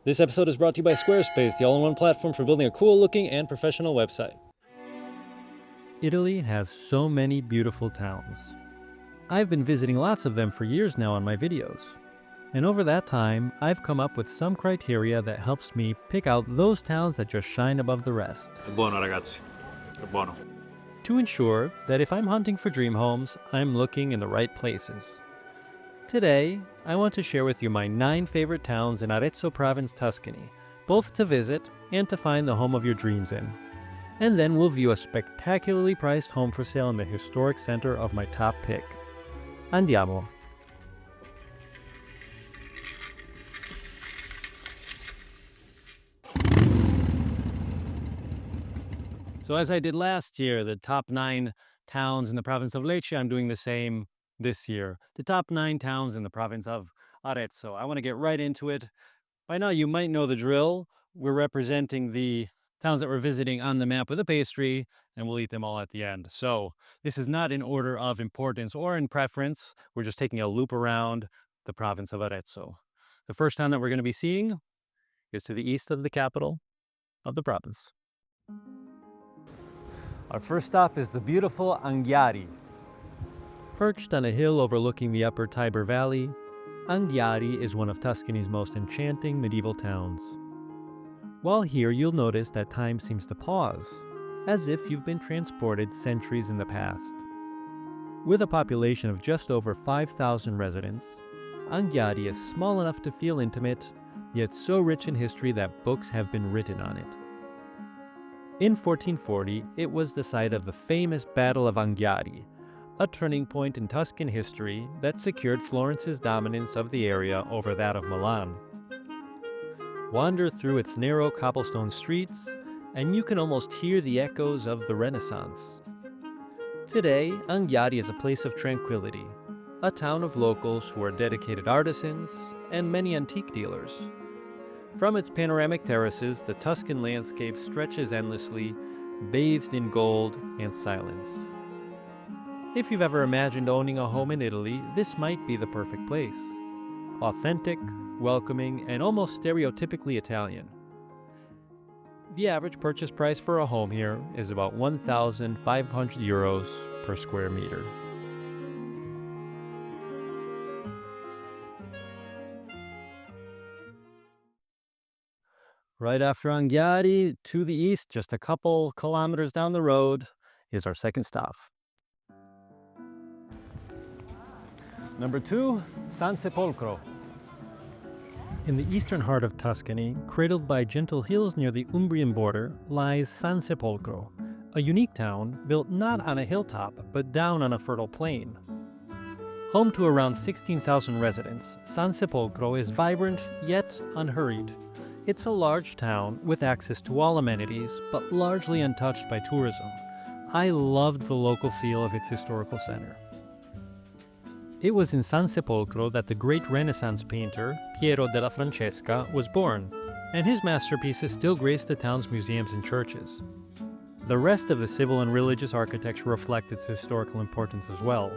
This episode is brought to you by Squarespace, the all-in-one platform for building a cool-looking and professional website. Italy has so many beautiful towns. I've been visiting lots of them for years now on my videos. And over that time, I've come up with some criteria that helps me pick out those towns that just shine above the rest. È buono, ragazzi. È buono. To ensure that if I'm hunting for dream homes, I'm looking in the right places. Today, I want to share with you my 9 favorite towns in Arezzo province, Tuscany, both to visit and to find the home of your dreams in. And then we'll view a spectacularly priced home for sale in the historic center of my top pick. Andiamo! So as I did last year, the top 9 towns in the province of Lecce, I'm doing the same this year. The top 9 towns in the province of Arezzo. I want to get right into it. By now you might know the drill. We're representing the towns that we're visiting on the map with a pastry, and we'll eat them all at the end. So this is not in order of importance or in preference. We're just taking a loop around the province of Arezzo. The first town that we're going to be seeing is to the east of the capital of the province. Our first stop is the beautiful Anghiari. Perched on a hill overlooking the upper Tiber Valley, Anghiari is one of Tuscany's most enchanting medieval towns. While here, you'll notice that time seems to pause, as if you've been transported centuries in the past. With a population of just over 5,000 residents, Anghiari is small enough to feel intimate, yet so rich in history that books have been written on it. In 1440, it was the site of the famous Battle of Anghiari, a turning point in Tuscan history that secured Florence's dominance of the area over that of Milan. Wander through its narrow cobblestone streets, and you can almost hear the echoes of the Renaissance. Today, Anghiari is a place of tranquility, a town of locals who are dedicated artisans and many antique dealers. From its panoramic terraces, the Tuscan landscape stretches endlessly, bathed in gold and silence. If you've ever imagined owning a home in Italy, this might be the perfect place. Authentic, welcoming, and almost stereotypically Italian. The average purchase price for a home here is about 1,500 euros per square meter. Right after Anghiari, to the east, just a couple kilometers down the road, is our second stop. Number 2, Sansepolcro. In the eastern heart of Tuscany, cradled by gentle hills near the Umbrian border, lies Sansepolcro, a unique town built not on a hilltop, but down on a fertile plain. Home to around 16,000 residents, Sansepolcro is vibrant yet unhurried. It's a large town with access to all amenities, but largely untouched by tourism. I loved the local feel of its historical center. It was in Sansepolcro that the great Renaissance painter, Piero della Francesca, was born, and his masterpieces still grace the town's museums and churches. The rest of the civil and religious architecture reflect its historical importance as well.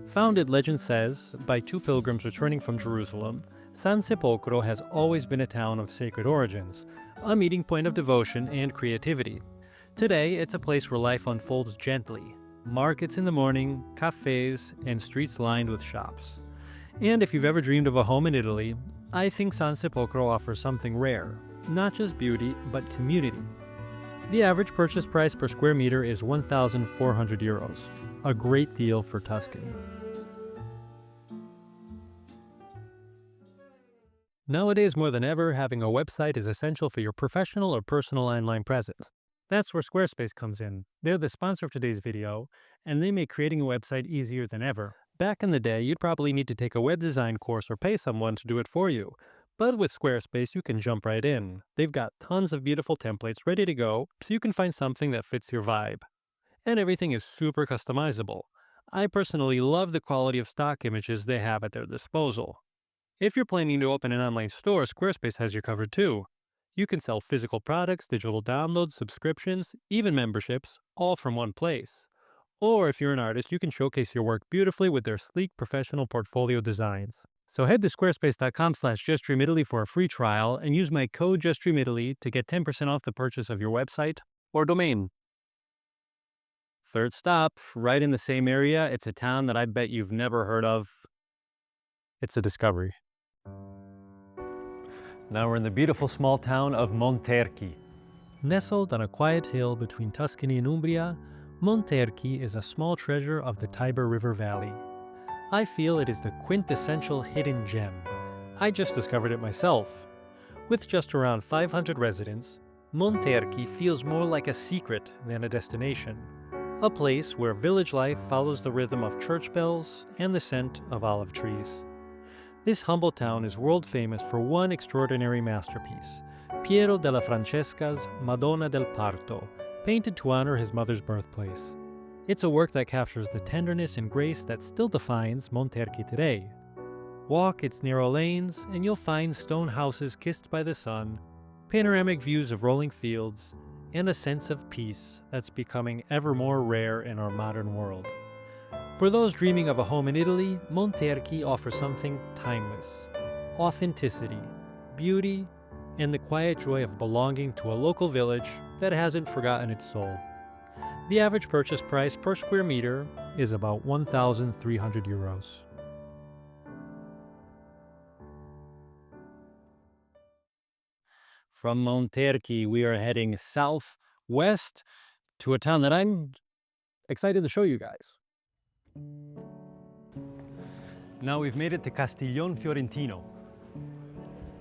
Founded, legend says, by 2 pilgrims returning from Jerusalem, Sansepolcro has always been a town of sacred origins, a meeting point of devotion and creativity. Today, it's a place where life unfolds gently. Markets in the morning, cafes, and streets lined with shops. And if you've ever dreamed of a home in Italy, I think Sansepolcro offers something rare, not just beauty, but community. The average purchase price per square meter is 1,400 euros, a great deal for Tuscany. Nowadays, more than ever, having a website is essential for your professional or personal online presence. That's where Squarespace comes in. They're the sponsor of today's video, and they make creating a website easier than ever. Back in the day, you'd probably need to take a web design course or pay someone to do it for you. But with Squarespace, you can jump right in. They've got tons of beautiful templates ready to go, so you can find something that fits your vibe. And everything is super customizable. I personally love the quality of stock images they have at their disposal. If you're planning to open an online store, Squarespace has you covered too. You can sell physical products, digital downloads, subscriptions, even memberships, all from one place. Or if you're an artist, you can showcase your work beautifully with their sleek professional portfolio designs. So head to squarespace.com/JustDreamItaly for a free trial and use my code JustDreamItaly to get 10% off the purchase of your website or domain. Third stop, right in the same area, it's a town that I bet you've never heard of. It's a discovery. Now we're in the beautiful small town of Monterchi. Nestled on a quiet hill between Tuscany and Umbria, Monterchi is a small treasure of the Tiber River Valley. I feel it is the quintessential hidden gem. I just discovered it myself. With just around 500 residents, Monterchi feels more like a secret than a destination. A place where village life follows the rhythm of church bells and the scent of olive trees. This humble town is world famous for one extraordinary masterpiece, Piero della Francesca's Madonna del Parto, painted to honor his mother's birthplace. It's a work that captures the tenderness and grace that still defines Monterchi today. Walk its narrow lanes and you'll find stone houses kissed by the sun, panoramic views of rolling fields, and a sense of peace that's becoming ever more rare in our modern world. For those dreaming of a home in Italy, Monterchi offers something timeless: authenticity, beauty, and the quiet joy of belonging to a local village that hasn't forgotten its soul. The average purchase price per square meter is about 1,300 euros. From Monterchi, we are heading southwest to a town that I'm excited to show you guys. Now we've made it to Castiglion Fiorentino.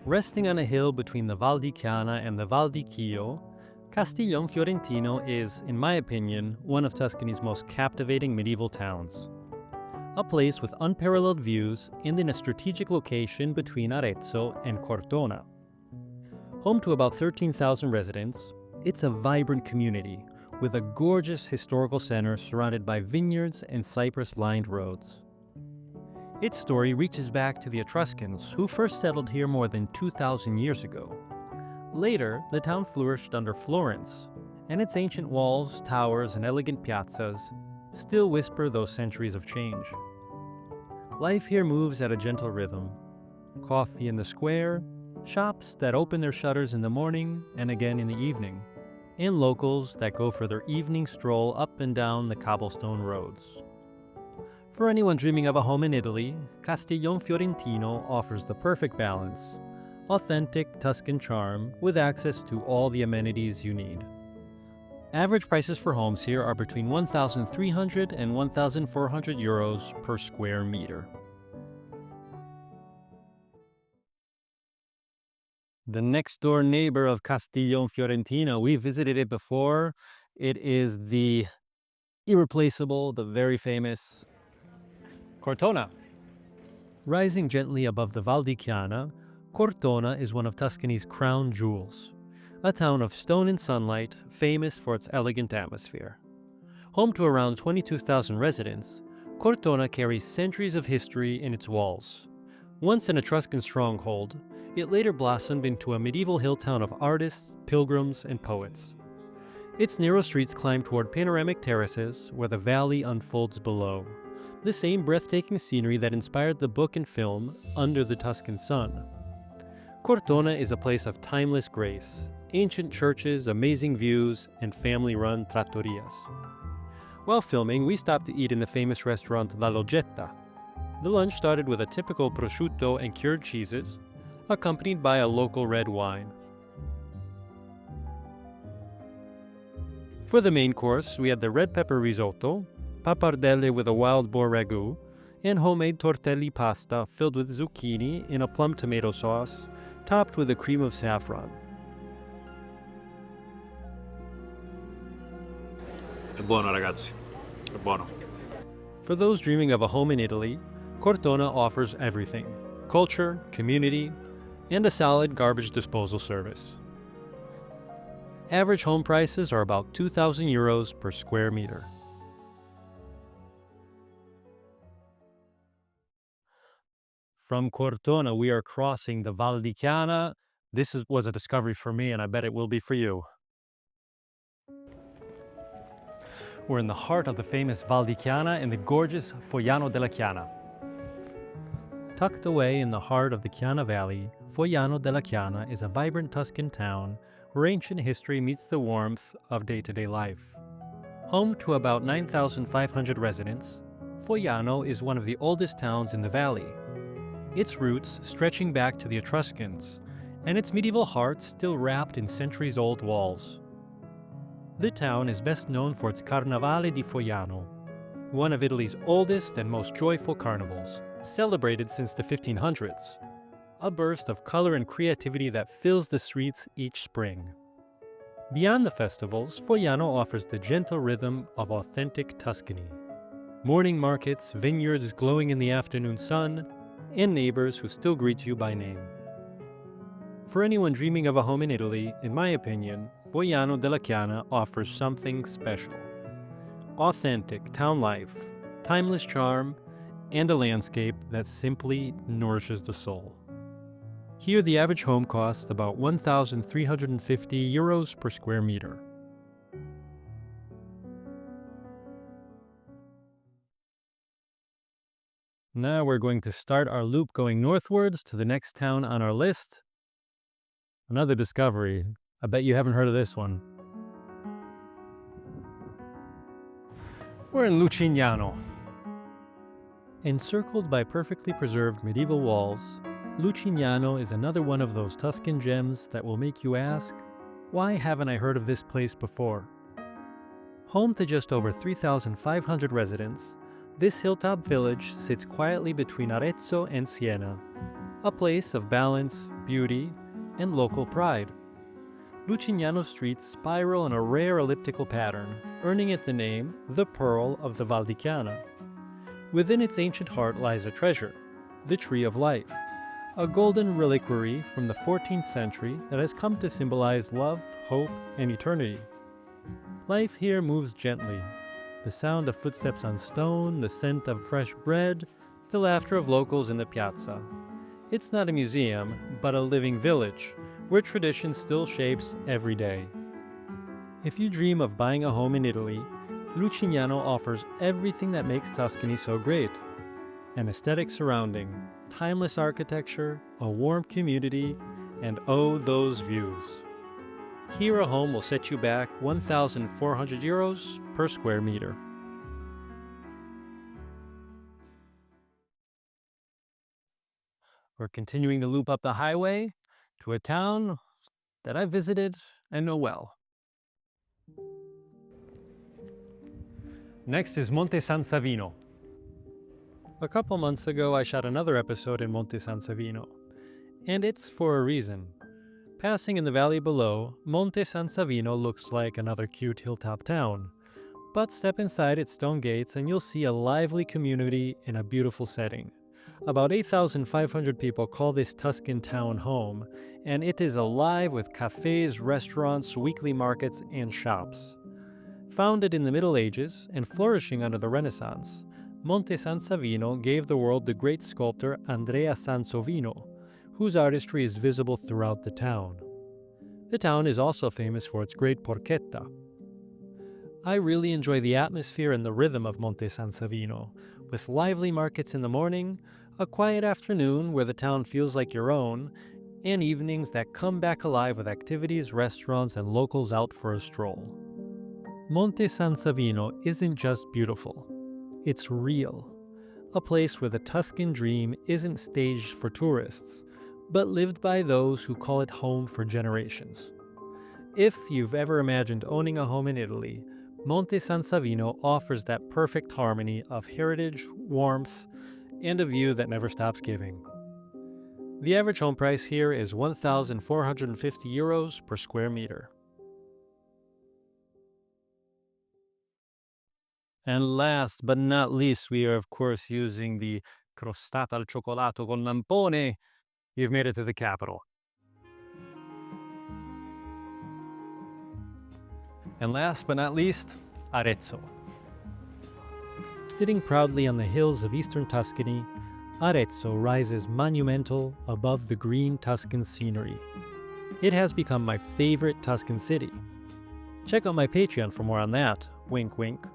Resting on a hill between the Val di Chiana and the Val di Chio, Castiglion Fiorentino is, in my opinion, one of Tuscany's most captivating medieval towns. A place with unparalleled views and in a strategic location between Arezzo and Cortona. Home to about 13,000 residents, it's a vibrant community with a gorgeous historical center surrounded by vineyards and cypress-lined roads. Its story reaches back to the Etruscans, who first settled here more than 2,000 years ago. Later, the town flourished under Florence, and its ancient walls, towers, and elegant piazzas still whisper those centuries of change. Life here moves at a gentle rhythm. Coffee in the square, shops that open their shutters in the morning and again in the evening, and locals that go for their evening stroll up and down the cobblestone roads. For anyone dreaming of a home in Italy, Castiglion Fiorentino offers the perfect balance: authentic Tuscan charm with access to all the amenities you need. Average prices for homes here are between 1,300 and 1,400 euros per square meter. The next door neighbor of Castiglion Fiorentino, we visited it before. It is the irreplaceable, the very famous Cortona. Rising gently above the Val di Chiana, Cortona is one of Tuscany's crown jewels, a town of stone and sunlight famous for its elegant atmosphere. Home to around 22,000 residents, Cortona carries centuries of history in its walls. Once an Etruscan stronghold, it later blossomed into a medieval hill town of artists, pilgrims, and poets. Its narrow streets climb toward panoramic terraces where the valley unfolds below, the same breathtaking scenery that inspired the book and film Under the Tuscan Sun. Cortona is a place of timeless grace, ancient churches, amazing views, and family-run trattorias. While filming, we stopped to eat in the famous restaurant La Logetta. The lunch started with a typical prosciutto and cured cheeses, accompanied by a local red wine. For the main course, we had the red pepper risotto, pappardelle with a wild boar ragu, and homemade tortelli pasta filled with zucchini in a plum tomato sauce, topped with a cream of saffron. È buono, ragazzi. È buono. For those dreaming of a home in Italy, Cortona offers everything: culture, community, and a solid garbage disposal service. Average home prices are about 2,000 euros per square meter. From Cortona, we are crossing the Val di Chiana. This was a discovery for me, and I bet it will be for you. We're in the heart of the famous Val di Chiana in the gorgeous Foiano della Chiana. Tucked away in the heart of the Chiana Valley, Foiano della Chiana is a vibrant Tuscan town where ancient history meets the warmth of day-to-day life. Home to about 9,500 residents, Foiano is one of the oldest towns in the valley. Its roots stretching back to the Etruscans, and its medieval heart still wrapped in centuries-old walls. The town is best known for its Carnevale di Foiano, one of Italy's oldest and most joyful carnivals, celebrated since the 1500s. A burst of color and creativity that fills the streets each spring. Beyond the festivals, Foiano offers the gentle rhythm of authentic Tuscany. Morning markets, vineyards glowing in the afternoon sun, and neighbors who still greet you by name. For anyone dreaming of a home in Italy, in my opinion, Foiano della Chiana offers something special. Authentic town life, timeless charm, and a landscape that simply nourishes the soul. Here, the average home costs about €1,350 per square meter. Now we're going to start our loop going northwards to the next town on our list. Another discovery. I bet you haven't heard of this one. We're in Lucignano. Encircled by perfectly preserved medieval walls, Lucignano is another one of those Tuscan gems that will make you ask, why haven't I heard of this place before? Home to just over 3,500 residents, this hilltop village sits quietly between Arezzo and Siena, a place of balance, beauty, and local pride. Lucignano streets spiral in a rare elliptical pattern, earning it the name the Pearl of the Val di Chiana. Within its ancient heart lies a treasure, the Tree of Life, a golden reliquary from the 14th century that has come to symbolize love, hope, and eternity. Life here moves gently. The sound of footsteps on stone, the scent of fresh bread, the laughter of locals in the piazza. It's not a museum, but a living village, where tradition still shapes every day. If you dream of buying a home in Italy, Lucignano offers everything that makes Tuscany so great. An aesthetic surrounding, timeless architecture, a warm community, and oh, those views. Here a home will set you back €1,400 per square meter. We're continuing to loop up the highway to a town that I visited and know well. Next is Monte San Savino. A couple months ago, I shot another episode in Monte San Savino, and it's for a reason. Passing in the valley below, Monte San Savino looks like another cute hilltop town, but step inside its stone gates and you'll see a lively community in a beautiful setting. About 8,500 people call this Tuscan town home, and it is alive with cafes, restaurants, weekly markets, and shops. Founded in the Middle Ages and flourishing under the Renaissance, Monte San Savino gave the world the great sculptor Andrea Sansovino, whose artistry is visible throughout the town. The town is also famous for its great porchetta. I really enjoy the atmosphere and the rhythm of Monte San Savino, with lively markets in the morning, a quiet afternoon where the town feels like your own, and evenings that come back alive with activities, restaurants, and locals out for a stroll. Monte San Savino isn't just beautiful, it's real. A place where the Tuscan dream isn't staged for tourists, but lived by those who call it home for generations. If you've ever imagined owning a home in Italy, Monte San Savino offers that perfect harmony of heritage, warmth, and a view that never stops giving. The average home price here is €1,450 per square meter. And last but not least, we are of course using the crostata al cioccolato con lampone. You've made it to the capital. And last but not least, Arezzo. Sitting proudly on the hills of eastern Tuscany, Arezzo rises monumental above the green Tuscan scenery. It has become my favorite Tuscan city. Check out my Patreon for more on that, wink wink.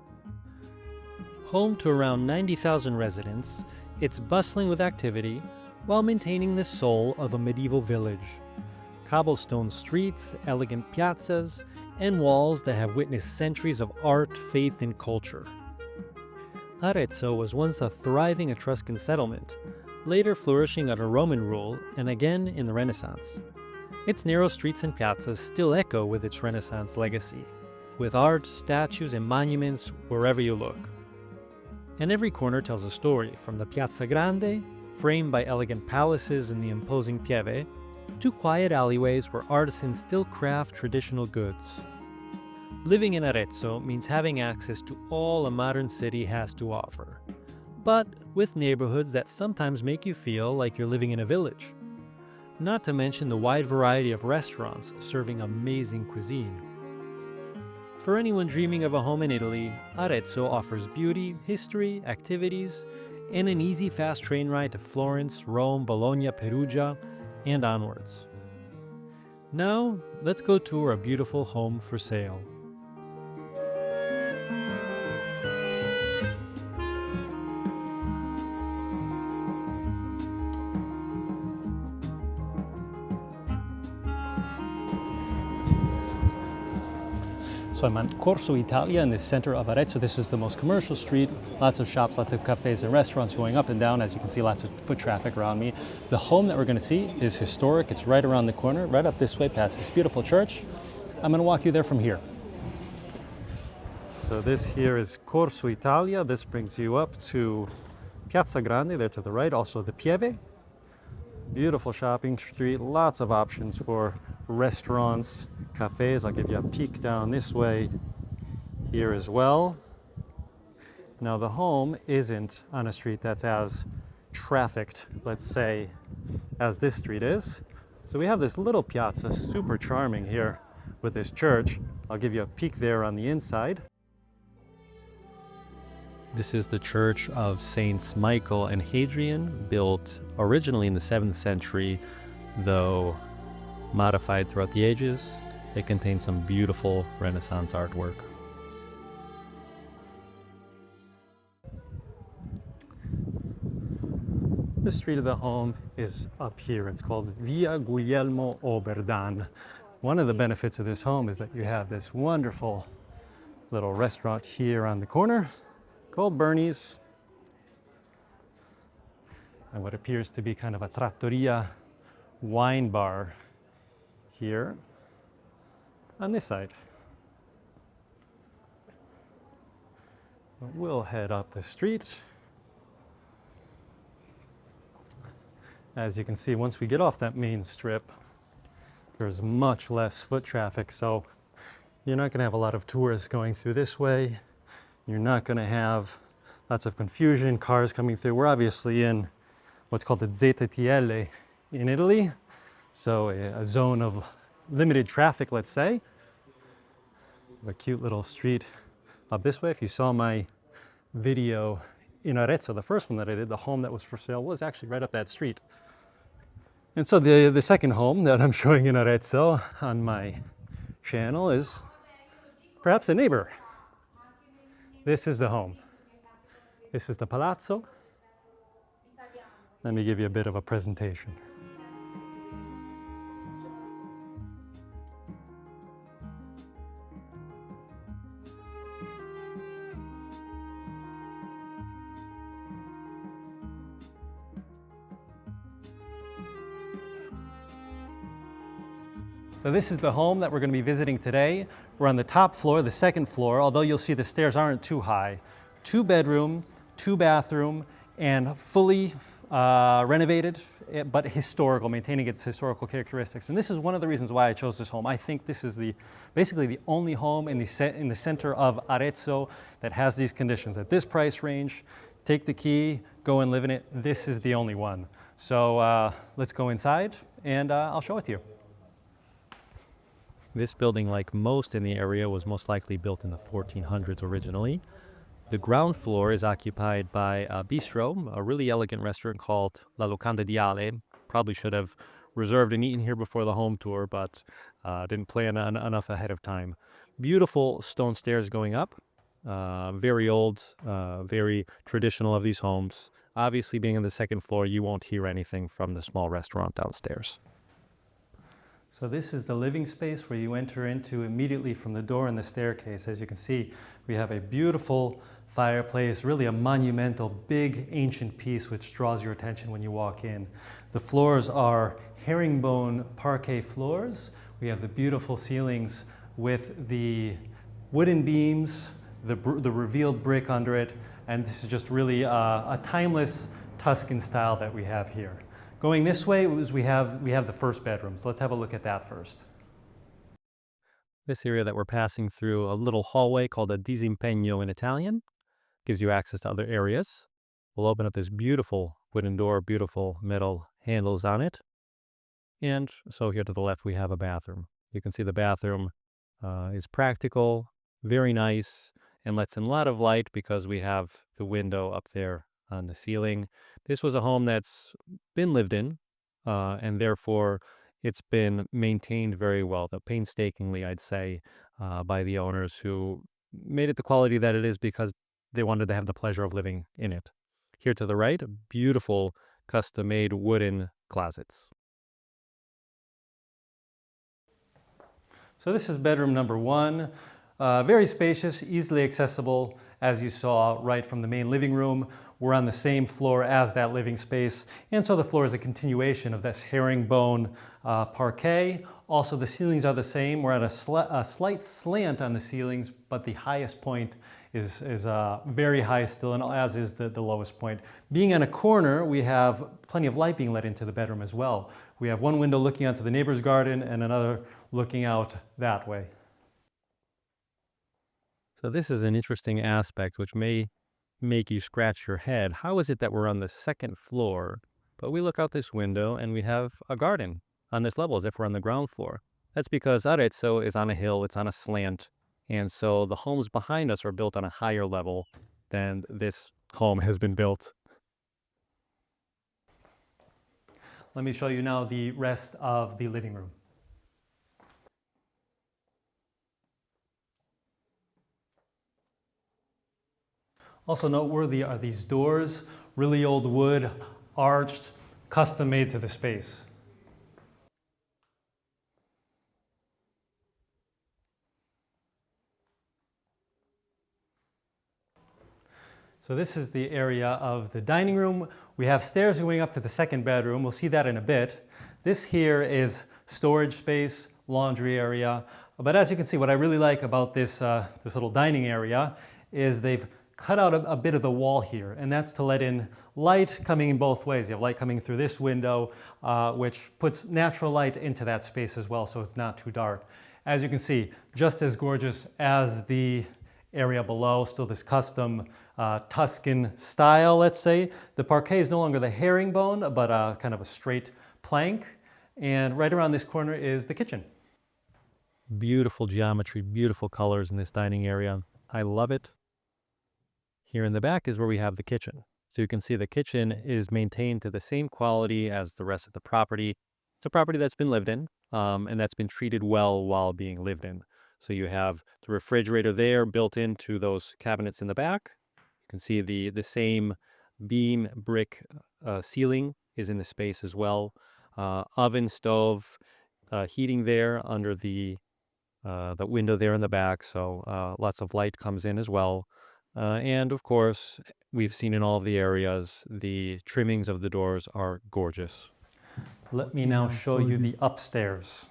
Home to around 90,000 residents, it's bustling with activity while maintaining the soul of a medieval village. Cobblestone streets, elegant piazzas, and walls that have witnessed centuries of art, faith, and culture. Arezzo was once a thriving Etruscan settlement, later flourishing under Roman rule and again in the Renaissance. Its narrow streets and piazzas still echo with its Renaissance legacy, with art, statues, and monuments wherever you look. And every corner tells a story, from the Piazza Grande, framed by elegant palaces and the imposing Pieve, to quiet alleyways where artisans still craft traditional goods. Living in Arezzo means having access to all a modern city has to offer, but with neighborhoods that sometimes make you feel like you're living in a village. Not to mention the wide variety of restaurants serving amazing cuisine. For anyone dreaming of a home in Italy, Arezzo offers beauty, history, activities, and an easy fast train ride to Florence, Rome, Bologna, Perugia, and onwards. Now, let's go tour a beautiful home for sale. So I'm on Corso Italia in the center of Arezzo. This is the most commercial street, lots of shops, lots of cafes and restaurants going up and down. As you can see, lots of foot traffic around me. The home that we're going to see is historic. It's right around the corner, right up this way past this beautiful church. I'm going to walk you there from here. So this here is Corso Italia. This brings you up to Piazza Grande, there to the right, also the Pieve. Beautiful shopping street, lots of options for restaurants, cafes. I'll give you a peek down this way here as well. Now the home isn't on a street that's as trafficked, let's say, as this street is. So we have this little piazza, super charming here with this church. I'll give you a peek there on the inside. This is the Church of Saints Michael and Hadrian, built originally in the 7th century, though modified throughout the ages. It contains some beautiful Renaissance artwork. The street of the home is up here. It's called Via Guglielmo Oberdan. One of the benefits of this home is that you have this wonderful little restaurant here on the corner called Bernie's, and what appears to be kind of a trattoria wine bar here on this side. We'll head up the street. As you can see, once we get off that main strip, there's much less foot traffic, so you're not going to have a lot of tourists going through this way. You're not going to have lots of confusion, cars coming through. We're obviously in what's called the ZTL in Italy, so a zone of limited traffic, let's say. A cute little street up this way. If you saw my video in Arezzo, the first one that I did, the home that was for sale was actually right up that street. And so the second home that I'm showing in Arezzo on my channel is perhaps a neighbor. This is the home. This is the palazzo. Let me give you a bit of a presentation. So this is the home that we're going to be visiting today. We're on the top floor, the second floor, although you'll see the stairs aren't too high. 2-bedroom, 2-bathroom, and fully renovated, but historical, maintaining its historical characteristics. And this is one of the reasons why I chose this home. I think this is basically the only home in the center of Arezzo that has these conditions. At this price range, take the key, go and live in it. This is the only one. So let's go inside and I'll show it to you. This building, like most in the area, was most likely built in the 1400s originally. The ground floor is occupied by a bistro, a really elegant restaurant called La Locanda di Ale. Probably should have reserved and eaten here before the home tour, but didn't plan enough ahead of time. Beautiful stone stairs going up. very old, very traditional of these homes. Obviously, being on the second floor, you won't hear anything from the small restaurant downstairs. So this is the living space where you enter into immediately from the door and the staircase. As you can see, we have a beautiful fireplace, really a monumental, big, ancient piece which draws your attention when you walk in. The floors are herringbone parquet floors. We have the beautiful ceilings with the wooden beams, the revealed brick under it, and this is just really a timeless Tuscan style that we have here. Going this way is we have the first bedroom, so let's have a look at that first. This area that we're passing through, a little hallway called a disimpegno in Italian, gives you access to other areas. We'll open up this beautiful wooden door, beautiful metal handles on it. And so here to the left we have a bathroom. You can see the bathroom is practical, very nice, and lets in a lot of light because we have the window up there on the ceiling. This was a home that's been lived in, and therefore it's been maintained very well, though painstakingly, I'd say, by the owners who made it the quality that it is because they wanted to have the pleasure of living in it. Here to the right, beautiful custom-made wooden closets. So this is bedroom number one. Very spacious, easily accessible, as you saw right from the main living room. We're on the same floor as that living space, and so the floor is a continuation of this herringbone parquet. Also, the ceilings are the same. We're at a slight slant on the ceilings, but the highest point is very high still, and as is the lowest point. Being on a corner, we have plenty of light being let into the bedroom as well. We have one window looking onto the neighbor's garden and another looking out that way. So this is an interesting aspect which may make you scratch your head. How is it that we're on the second floor, but we look out this window and we have a garden on this level as if we're on the ground floor? That's because Arezzo is on a hill, it's on a slant, and so the homes behind us are built on a higher level than this home has been built. Let me show you now the rest of the living room. Also noteworthy are these doors, really old wood, arched, custom made to the space. So this is the area of the dining room. We have stairs going up to the second bedroom. We'll see that in a bit. This here is storage space, laundry area. But as you can see, what I really like about this little dining area is they've cut out a bit of the wall here, and that's to let in light coming in both ways. You have light coming through this window, which puts natural light into that space as well, so it's not too dark. As you can see, just as gorgeous as the area below, still this custom Tuscan style, let's say. The parquet is no longer the herringbone, but kind of a straight plank. And right around this corner is the kitchen. Beautiful geometry, beautiful colors in this dining area. I love it. Here in the back is where we have the kitchen. So you can see the kitchen is maintained to the same quality as the rest of the property. It's a property that's been lived in, and that's been treated well while being lived in. So you have the refrigerator there built into those cabinets in the back. You can see the same beam brick ceiling is in the space as well. Oven, stove, heating there under the window there in the back, so lots of light comes in as well. And of course, we've seen in all of the areas, the trimmings of the doors are gorgeous. Let me now show you the upstairs.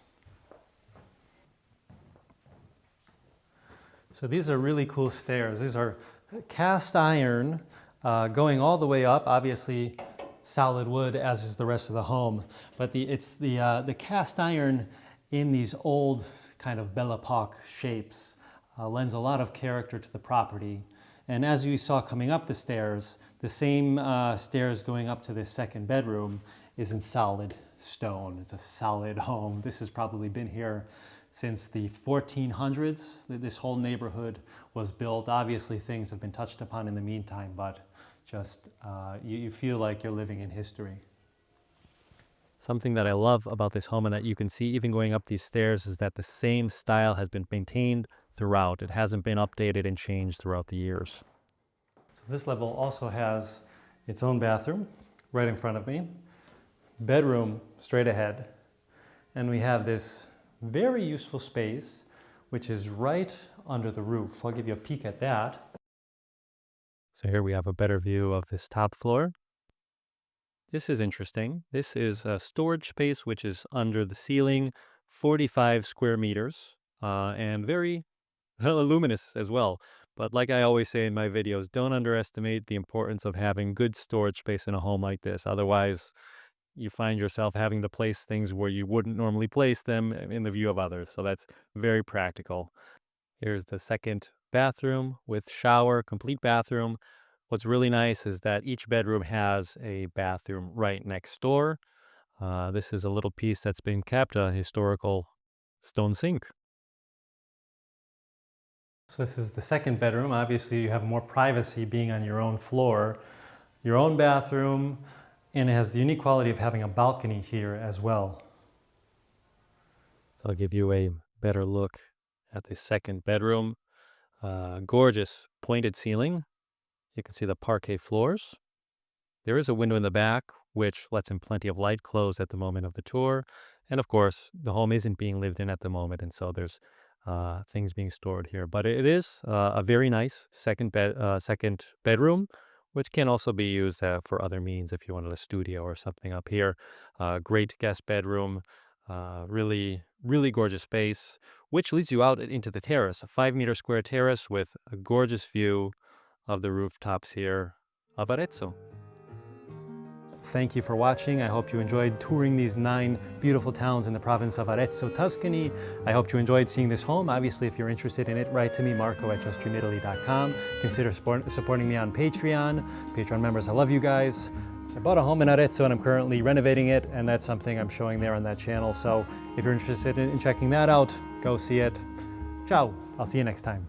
So these are really cool stairs. These are cast iron going all the way up, obviously solid wood as is the rest of the home. But it's the cast iron in these old kind of Belle Epoque shapes lends a lot of character to the property. And as you saw coming up the stairs, the same stairs going up to this second bedroom is in solid stone. It's a solid home. This has probably been here since the 1400s. This whole neighborhood was built. Obviously things have been touched upon in the meantime, but just you feel like you're living in history. Something that I love about this home and that you can see even going up these stairs is that the same style has been maintained throughout. It hasn't been updated and changed throughout the years. So this level also has its own bathroom right in front of me, bedroom straight ahead, and we have this very useful space which is right under the roof. I'll give you a peek at that. So here we have a better view of this top floor. This is interesting. This is a storage space which is under the ceiling, 45 square meters, and very luminous as well. But like I always say in my videos, don't underestimate the importance of having good storage space in a home like this. Otherwise, you find yourself having to place things where you wouldn't normally place them in the view of others. So that's very practical. Here's the second bathroom with shower, complete bathroom. What's really nice is that each bedroom has a bathroom right next door. This is a little piece that's been kept, a historical stone sink. So this is the second bedroom. Obviously, you have more privacy being on your own floor, your own bathroom, and it has the unique quality of having a balcony here as well. So I'll give you a better look at the second bedroom. Gorgeous pointed ceiling. You can see the parquet floors. There is a window in the back, which lets in plenty of light closed at the moment of the tour. And of course, the home isn't being lived in at the moment, and so there's things being stored here. But it is a very nice second bedroom, which can also be used for other means if you wanted a studio or something up here. Great guest bedroom, really, really gorgeous space, which leads you out into the terrace, a 5-meter square terrace with a gorgeous view of the rooftops here of Arezzo. Thank you for watching. I hope you enjoyed touring these 9 beautiful towns in the province of Arezzo, Tuscany. I hope you enjoyed seeing this home. Obviously, if you're interested in it, write to me, marco@justdreamitaly.com. Consider supporting me on Patreon. Patreon members, I love you guys. I bought a home in Arezzo and I'm currently renovating it, and that's something I'm showing there on that channel. So if you're interested in checking that out, go see it. Ciao. I'll see you next time.